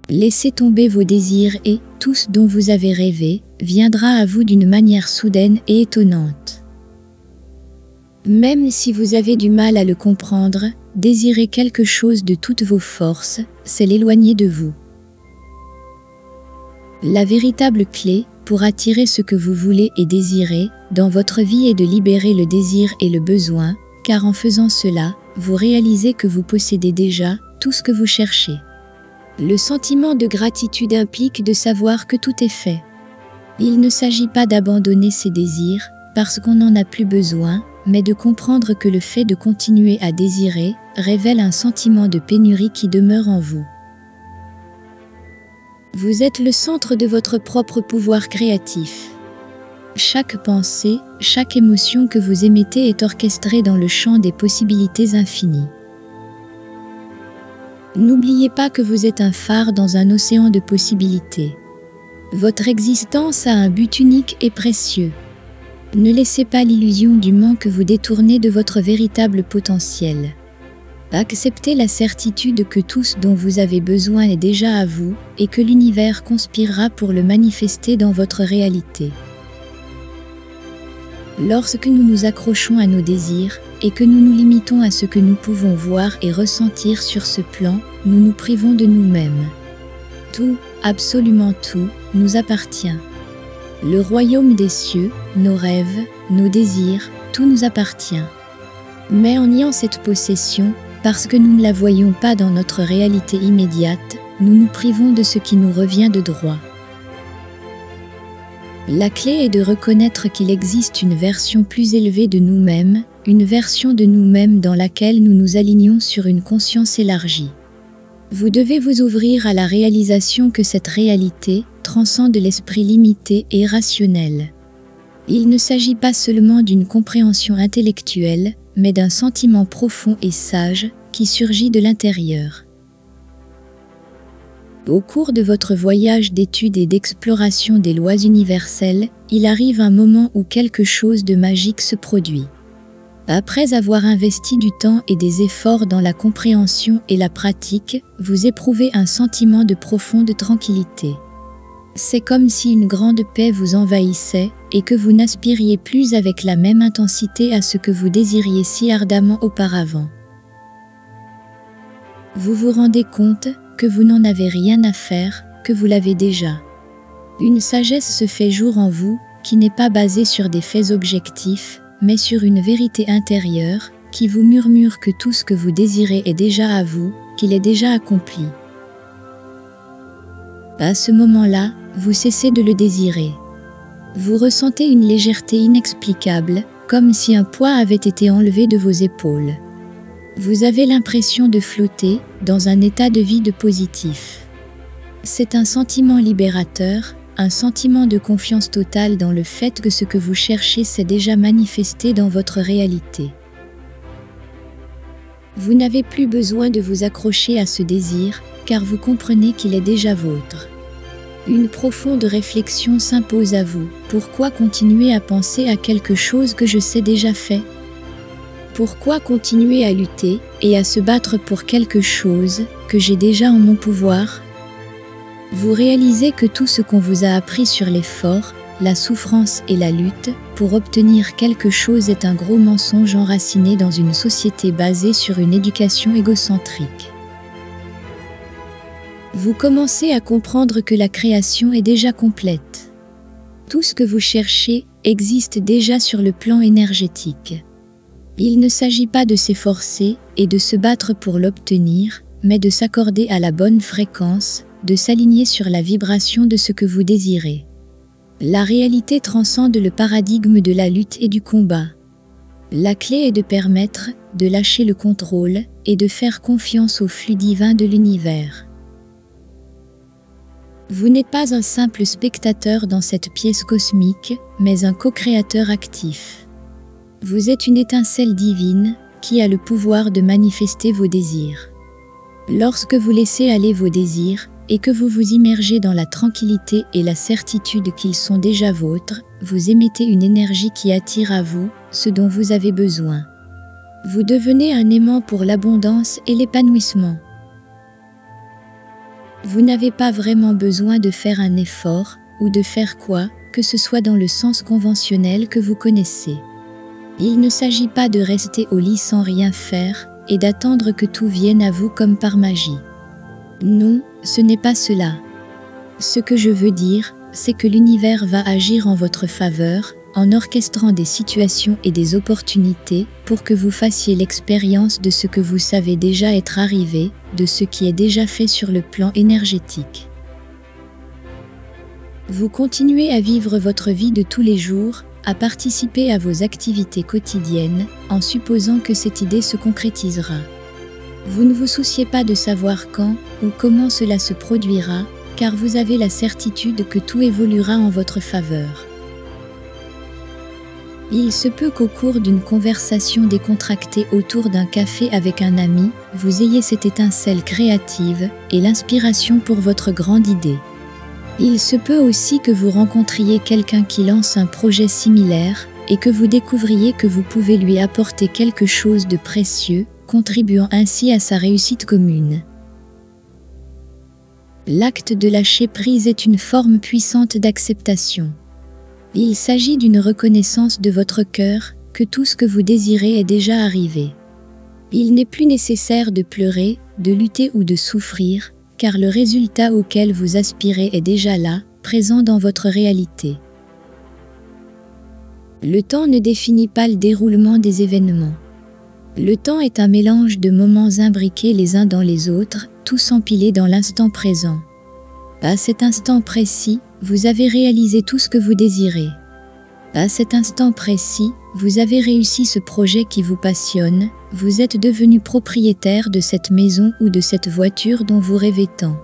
Laissez tomber vos désirs et tout ce dont vous avez rêvé viendra à vous d'une manière soudaine et étonnante. Même si vous avez du mal à le comprendre, désirer quelque chose de toutes vos forces, c'est l'éloigner de vous. La véritable clé pour attirer ce que vous voulez et désirez dans votre vie est de libérer le désir et le besoin, car en faisant cela, vous réalisez que vous possédez déjà tout ce que vous cherchez. Le sentiment de gratitude implique de savoir que tout est fait. Il ne s'agit pas d'abandonner ses désirs parce qu'on n'en a plus besoin, mais de comprendre que le fait de continuer à désirer révèle un sentiment de pénurie qui demeure en vous. Vous êtes le centre de votre propre pouvoir créatif. Chaque pensée, chaque émotion que vous émettez est orchestrée dans le champ des possibilités infinies. N'oubliez pas que vous êtes un phare dans un océan de possibilités. Votre existence a un but unique et précieux. Ne laissez pas l'illusion du manque vous détourner de votre véritable potentiel. Acceptez la certitude que tout ce dont vous avez besoin est déjà à vous et que l'univers conspirera pour le manifester dans votre réalité. Lorsque nous nous accrochons à nos désirs et que nous nous limitons à ce que nous pouvons voir et ressentir sur ce plan, nous nous privons de nous-mêmes. Tout, absolument tout, nous appartient. Le royaume des cieux, nos rêves, nos désirs, tout nous appartient. Mais en niant cette possession, parce que nous ne la voyons pas dans notre réalité immédiate, nous nous privons de ce qui nous revient de droit. La clé est de reconnaître qu'il existe une version plus élevée de nous-mêmes, une version de nous-mêmes dans laquelle nous nous alignons sur une conscience élargie. Vous devez vous ouvrir à la réalisation que cette réalité transcende l'esprit limité et rationnel. Il ne s'agit pas seulement d'une compréhension intellectuelle, mais d'un sentiment profond et sage qui surgit de l'intérieur. Au cours de votre voyage d'étude et d'exploration des lois universelles, il arrive un moment où quelque chose de magique se produit. Après avoir investi du temps et des efforts dans la compréhension et la pratique, vous éprouvez un sentiment de profonde tranquillité. C'est comme si une grande paix vous envahissait et que vous n'aspiriez plus avec la même intensité à ce que vous désiriez si ardemment auparavant. Vous vous rendez compte que vous n'en avez rien à faire, que vous l'avez déjà. Une sagesse se fait jour en vous qui n'est pas basée sur des faits objectifs, mais sur une vérité intérieure qui vous murmure que tout ce que vous désirez est déjà à vous, qu'il est déjà accompli. À ce moment-là, vous cessez de le désirer. Vous ressentez une légèreté inexplicable, comme si un poids avait été enlevé de vos épaules. Vous avez l'impression de flotter dans un état de vide positif. C'est un sentiment libérateur, un sentiment de confiance totale dans le fait que ce que vous cherchez s'est déjà manifesté dans votre réalité. Vous n'avez plus besoin de vous accrocher à ce désir, car vous comprenez qu'il est déjà vôtre. Une profonde réflexion s'impose à vous. Pourquoi continuer à penser à quelque chose que je sais déjà fait ? Pourquoi continuer à lutter et à se battre pour quelque chose que j'ai déjà en mon pouvoir ? Vous réalisez que tout ce qu'on vous a appris sur l'effort, la souffrance et la lutte pour obtenir quelque chose est un gros mensonge enraciné dans une société basée sur une éducation égocentrique. Vous commencez à comprendre que la création est déjà complète. Tout ce que vous cherchez existe déjà sur le plan énergétique. Il ne s'agit pas de s'efforcer et de se battre pour l'obtenir, mais de s'accorder à la bonne fréquence, de s'aligner sur la vibration de ce que vous désirez. La réalité transcende le paradigme de la lutte et du combat. La clé est de permettre de lâcher le contrôle et de faire confiance au flux divin de l'univers. Vous n'êtes pas un simple spectateur dans cette pièce cosmique, mais un co-créateur actif. Vous êtes une étincelle divine qui a le pouvoir de manifester vos désirs. Lorsque vous laissez aller vos désirs et que vous vous immergez dans la tranquillité et la certitude qu'ils sont déjà vôtres, vous émettez une énergie qui attire à vous ce dont vous avez besoin. Vous devenez un aimant pour l'abondance et l'épanouissement. Vous n'avez pas vraiment besoin de faire un effort, ou de faire quoi que ce soit dans le sens conventionnel que vous connaissez. Il ne s'agit pas de rester au lit sans rien faire, et d'attendre que tout vienne à vous comme par magie. Non, ce n'est pas cela. Ce que je veux dire, c'est que l'univers va agir en votre faveur, en orchestrant des situations et des opportunités pour que vous fassiez l'expérience de ce que vous savez déjà être arrivé, de ce qui est déjà fait sur le plan énergétique. Vous continuez à vivre votre vie de tous les jours, à participer à vos activités quotidiennes, en supposant que cette idée se concrétisera. Vous ne vous souciez pas de savoir quand ou comment cela se produira, car vous avez la certitude que tout évoluera en votre faveur. Il se peut qu'au cours d'une conversation décontractée autour d'un café avec un ami, vous ayez cette étincelle créative et l'inspiration pour votre grande idée. Il se peut aussi que vous rencontriez quelqu'un qui lance un projet similaire et que vous découvriez que vous pouvez lui apporter quelque chose de précieux, contribuant ainsi à sa réussite commune. L'acte de lâcher prise est une forme puissante d'acceptation. Il s'agit d'une reconnaissance de votre cœur que tout ce que vous désirez est déjà arrivé. Il n'est plus nécessaire de pleurer, de lutter ou de souffrir, car le résultat auquel vous aspirez est déjà là, présent dans votre réalité. Le temps ne définit pas le déroulement des événements. Le temps est un mélange de moments imbriqués les uns dans les autres, tous empilés dans l'instant présent. À cet instant précis, vous avez réalisé tout ce que vous désirez. À cet instant précis, vous avez réussi ce projet qui vous passionne, vous êtes devenu propriétaire de cette maison ou de cette voiture dont vous rêvez tant.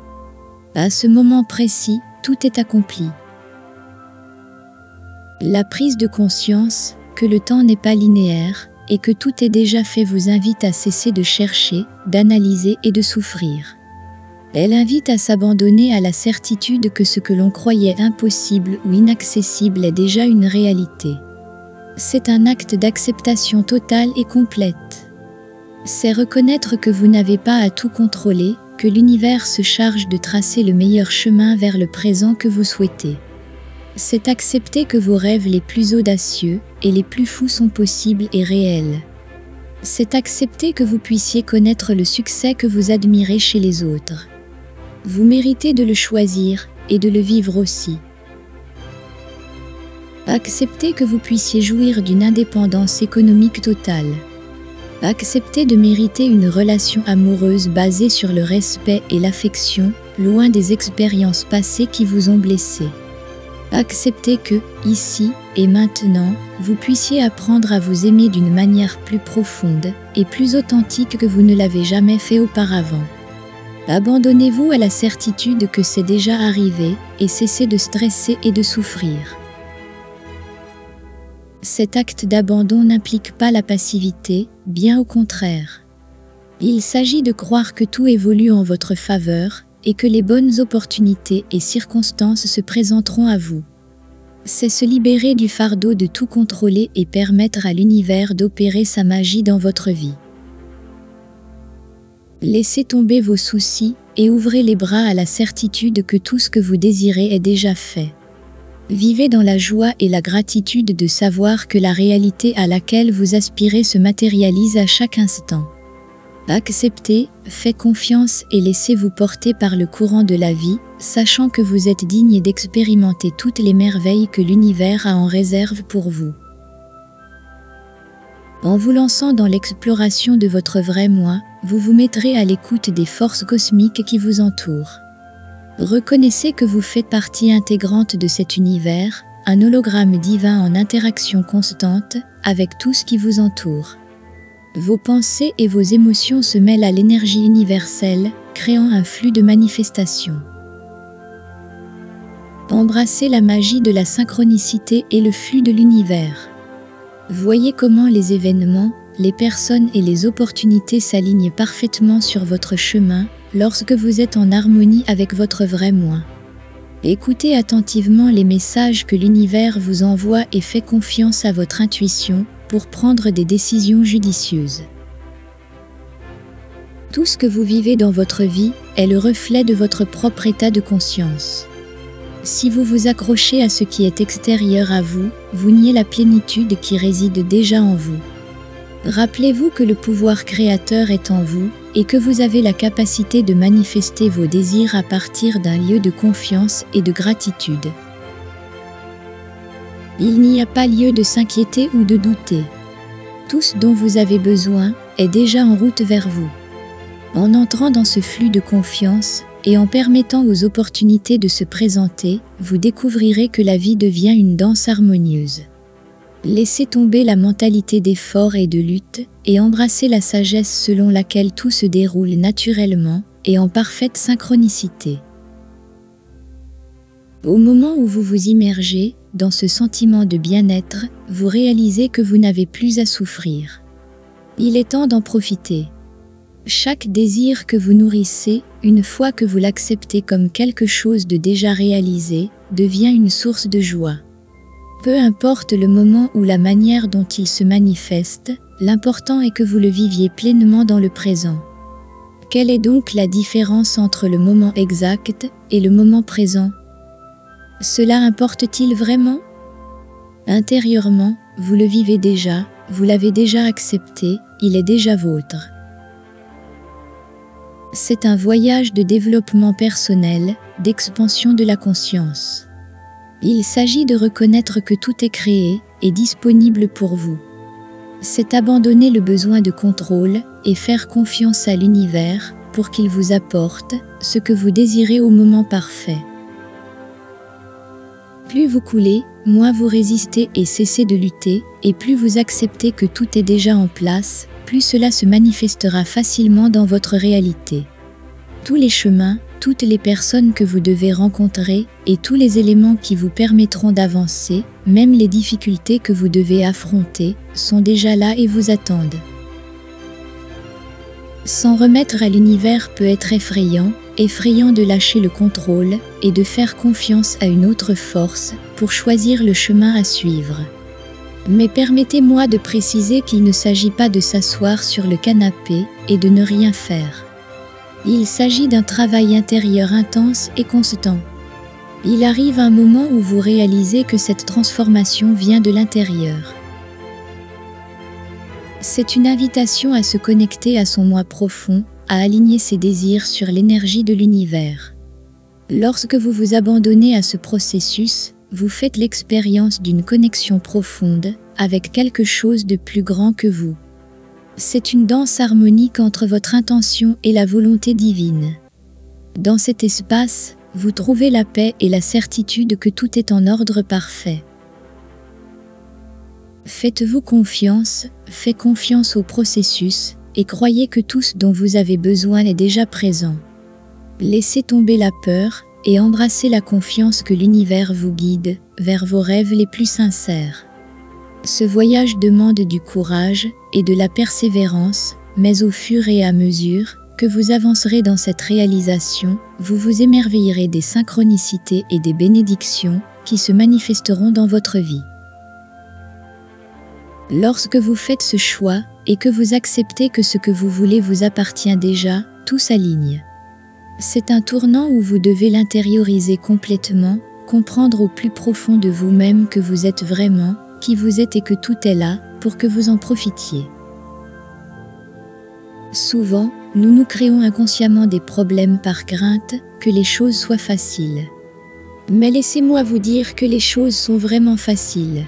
À ce moment précis, tout est accompli. La prise de conscience que le temps n'est pas linéaire et que tout est déjà fait vous invite à cesser de chercher, d'analyser et de souffrir. Elle invite à s'abandonner à la certitude que ce que l'on croyait impossible ou inaccessible est déjà une réalité. C'est un acte d'acceptation totale et complète. C'est reconnaître que vous n'avez pas à tout contrôler, que l'univers se charge de tracer le meilleur chemin vers le présent que vous souhaitez. C'est accepter que vos rêves les plus audacieux et les plus fous sont possibles et réels. C'est accepter que vous puissiez connaître le succès que vous admirez chez les autres. Vous méritez de le choisir et de le vivre aussi. Acceptez que vous puissiez jouir d'une indépendance économique totale. Acceptez de mériter une relation amoureuse basée sur le respect et l'affection, loin des expériences passées qui vous ont blessé. Acceptez que, ici et maintenant, vous puissiez apprendre à vous aimer d'une manière plus profonde et plus authentique que vous ne l'avez jamais fait auparavant. Abandonnez-vous à la certitude que c'est déjà arrivé et cessez de stresser et de souffrir. Cet acte d'abandon n'implique pas la passivité, bien au contraire. Il s'agit de croire que tout évolue en votre faveur et que les bonnes opportunités et circonstances se présenteront à vous. C'est se libérer du fardeau de tout contrôler et permettre à l'univers d'opérer sa magie dans votre vie. Laissez tomber vos soucis et ouvrez les bras à la certitude que tout ce que vous désirez est déjà fait. Vivez dans la joie et la gratitude de savoir que la réalité à laquelle vous aspirez se matérialise à chaque instant. Acceptez, faites confiance et laissez-vous porter par le courant de la vie, sachant que vous êtes digne d'expérimenter toutes les merveilles que l'univers a en réserve pour vous. En vous lançant dans l'exploration de votre vrai moi, vous vous mettrez à l'écoute des forces cosmiques qui vous entourent. Reconnaissez que vous faites partie intégrante de cet univers, un hologramme divin en interaction constante avec tout ce qui vous entoure. Vos pensées et vos émotions se mêlent à l'énergie universelle, créant un flux de manifestations. Embrassez la magie de la synchronicité et le flux de l'univers. Voyez comment les événements, les personnes et les opportunités s'alignent parfaitement sur votre chemin lorsque vous êtes en harmonie avec votre vrai moi. Écoutez attentivement les messages que l'univers vous envoie et faites confiance à votre intuition pour prendre des décisions judicieuses. Tout ce que vous vivez dans votre vie est le reflet de votre propre état de conscience. Si vous vous accrochez à ce qui est extérieur à vous, vous niez la plénitude qui réside déjà en vous. Rappelez-vous que le pouvoir créateur est en vous et que vous avez la capacité de manifester vos désirs à partir d'un lieu de confiance et de gratitude. Il n'y a pas lieu de s'inquiéter ou de douter. Tout ce dont vous avez besoin est déjà en route vers vous. En entrant dans ce flux de confiance et en permettant aux opportunités de se présenter, vous découvrirez que la vie devient une danse harmonieuse. Laissez tomber la mentalité d'effort et de lutte et embrassez la sagesse selon laquelle tout se déroule naturellement et en parfaite synchronicité. Au moment où vous vous immergez dans ce sentiment de bien-être, vous réalisez que vous n'avez plus à souffrir. Il est temps d'en profiter. Chaque désir que vous nourrissez, une fois que vous l'acceptez comme quelque chose de déjà réalisé, devient une source de joie. Peu importe le moment ou la manière dont il se manifeste, l'important est que vous le viviez pleinement dans le présent. Quelle est donc la différence entre le moment exact et le moment présent? Cela importe-t-il vraiment? Intérieurement, vous le vivez déjà, vous l'avez déjà accepté, il est déjà vôtre. C'est un voyage de développement personnel, d'expansion de la conscience. Il s'agit de reconnaître que tout est créé et disponible pour vous. C'est abandonner le besoin de contrôle et faire confiance à l'univers pour qu'il vous apporte ce que vous désirez au moment parfait. Plus vous coulez, moins vous résistez et cessez de lutter, et plus vous acceptez que tout est déjà en place, plus cela se manifestera facilement dans votre réalité. Tous les chemins, toutes les personnes que vous devez rencontrer et tous les éléments qui vous permettront d'avancer, même les difficultés que vous devez affronter, sont déjà là et vous attendent. S'en remettre à l'univers peut être effrayant de lâcher le contrôle et de faire confiance à une autre force pour choisir le chemin à suivre. Mais permettez-moi de préciser qu'il ne s'agit pas de s'asseoir sur le canapé et de ne rien faire. Il s'agit d'un travail intérieur intense et constant. Il arrive un moment où vous réalisez que cette transformation vient de l'intérieur. C'est une invitation à se connecter à son moi profond, à aligner ses désirs sur l'énergie de l'univers. Lorsque vous vous abandonnez à ce processus, vous faites l'expérience d'une connexion profonde avec quelque chose de plus grand que vous. C'est une danse harmonique entre votre intention et la volonté divine. Dans cet espace, vous trouvez la paix et la certitude que tout est en ordre parfait. Faites-vous confiance, faites confiance au processus et croyez que tout ce dont vous avez besoin est déjà présent. Laissez tomber la peur et embrassez la confiance que l'univers vous guide vers vos rêves les plus sincères. Ce voyage demande du courage et de la persévérance, mais au fur et à mesure que vous avancerez dans cette réalisation, vous vous émerveillerez des synchronicités et des bénédictions qui se manifesteront dans votre vie. Lorsque vous faites ce choix et que vous acceptez que ce que vous voulez vous appartient déjà, tout s'aligne. C'est un tournant où vous devez l'intérioriser complètement, comprendre au plus profond de vous-même que vous êtes vraiment, qui vous êtes et que tout est là pour que vous en profitiez. Souvent, nous nous créons inconsciemment des problèmes par crainte que les choses soient faciles. Mais laissez-moi vous dire que les choses sont vraiment faciles.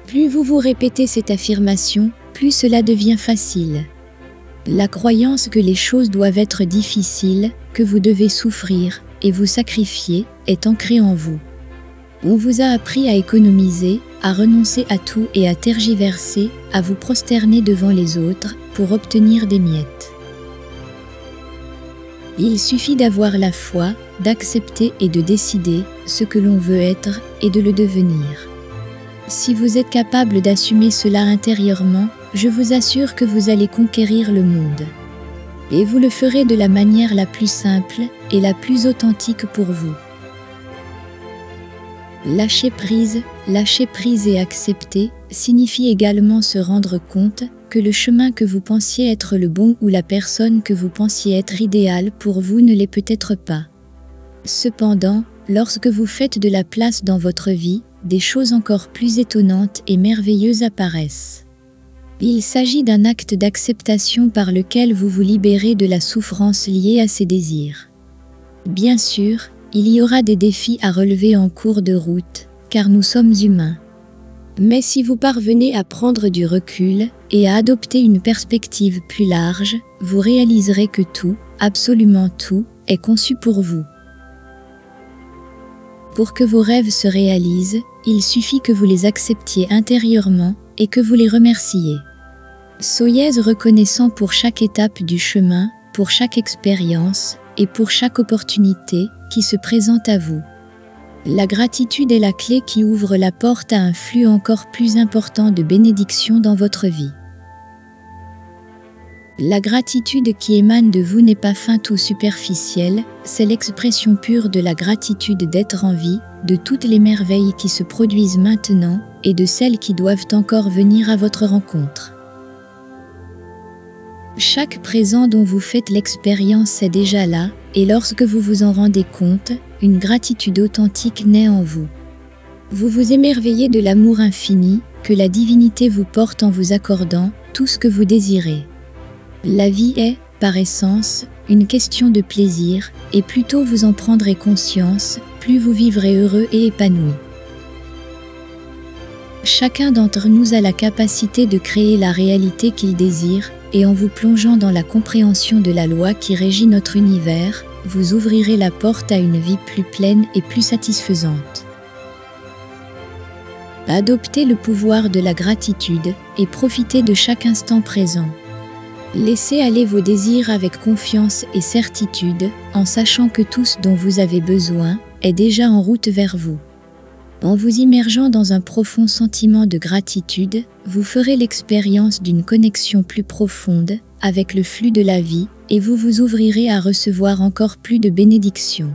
Plus vous vous répétez cette affirmation, plus cela devient facile. La croyance que les choses doivent être difficiles, que vous devez souffrir et vous sacrifier, est ancrée en vous. On vous a appris à économiser, à renoncer à tout et à tergiverser, à vous prosterner devant les autres pour obtenir des miettes. Il suffit d'avoir la foi, d'accepter et de décider ce que l'on veut être et de le devenir. Si vous êtes capable d'assumer cela intérieurement, je vous assure que vous allez conquérir le monde. Et vous le ferez de la manière la plus simple et la plus authentique pour vous. Lâcher prise et accepter signifie également se rendre compte que le chemin que vous pensiez être le bon ou la personne que vous pensiez être idéale pour vous ne l'est peut-être pas. Cependant, lorsque vous faites de la place dans votre vie, des choses encore plus étonnantes et merveilleuses apparaissent. Il s'agit d'un acte d'acceptation par lequel vous vous libérez de la souffrance liée à ces désirs. Bien sûr, il y aura des défis à relever en cours de route, car nous sommes humains. Mais si vous parvenez à prendre du recul et à adopter une perspective plus large, vous réaliserez que tout, absolument tout, est conçu pour vous. Pour que vos rêves se réalisent, il suffit que vous les acceptiez intérieurement et que vous les remerciez. Soyez reconnaissant pour chaque étape du chemin, pour chaque expérience et pour chaque opportunité qui se présente à vous. La gratitude est la clé qui ouvre la porte à un flux encore plus important de bénédictions dans votre vie. La gratitude qui émane de vous n'est pas feinte ou superficielle, c'est l'expression pure de la gratitude d'être en vie, de toutes les merveilles qui se produisent maintenant et de celles qui doivent encore venir à votre rencontre. Chaque présent dont vous faites l'expérience est déjà là, et lorsque vous vous en rendez compte, une gratitude authentique naît en vous. Vous vous émerveillez de l'amour infini que la divinité vous porte en vous accordant tout ce que vous désirez. La vie est, par essence, une question de plaisir, et plus tôt vous en prendrez conscience, plus vous vivrez heureux et épanoui. Chacun d'entre nous a la capacité de créer la réalité qu'il désire, et en vous plongeant dans la compréhension de la loi qui régit notre univers, vous ouvrirez la porte à une vie plus pleine et plus satisfaisante. Adoptez le pouvoir de la gratitude et profitez de chaque instant présent. Laissez aller vos désirs avec confiance et certitude, en sachant que tout ce dont vous avez besoin est déjà en route vers vous. En vous immergeant dans un profond sentiment de gratitude, vous ferez l'expérience d'une connexion plus profonde avec le flux de la vie et vous vous ouvrirez à recevoir encore plus de bénédictions.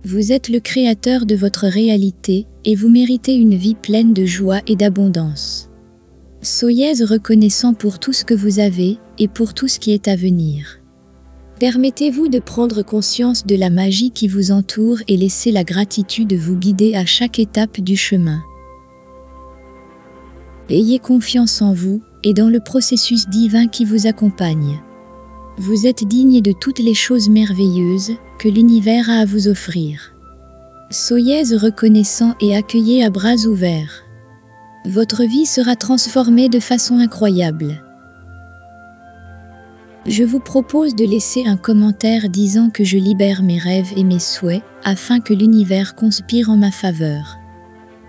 Vous êtes le créateur de votre réalité et vous méritez une vie pleine de joie et d'abondance. Soyez reconnaissant pour tout ce que vous avez et pour tout ce qui est à venir. Permettez-vous de prendre conscience de la magie qui vous entoure et laissez la gratitude vous guider à chaque étape du chemin. Ayez confiance en vous et dans le processus divin qui vous accompagne. Vous êtes digne de toutes les choses merveilleuses que l'univers a à vous offrir. Soyez reconnaissant et accueillez à bras ouverts. Votre vie sera transformée de façon incroyable. Je vous propose de laisser un commentaire disant que je libère mes rêves et mes souhaits afin que l'univers conspire en ma faveur.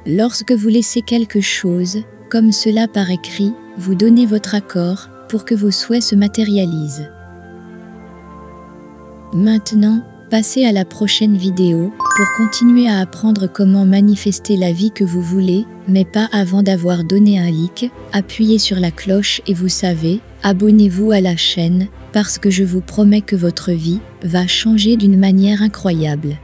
Lorsque vous laissez quelque chose, comme cela par écrit, vous donnez votre accord pour que vos souhaits se matérialisent. Maintenant, passez à la prochaine vidéo pour continuer à apprendre comment manifester la vie que vous voulez, mais pas avant d'avoir donné un like, appuyez sur la cloche et vous savez, abonnez-vous à la chaîne, parce que je vous promets que votre vie va changer d'une manière incroyable.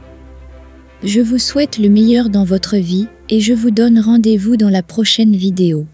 Je vous souhaite le meilleur dans votre vie et je vous donne rendez-vous dans la prochaine vidéo.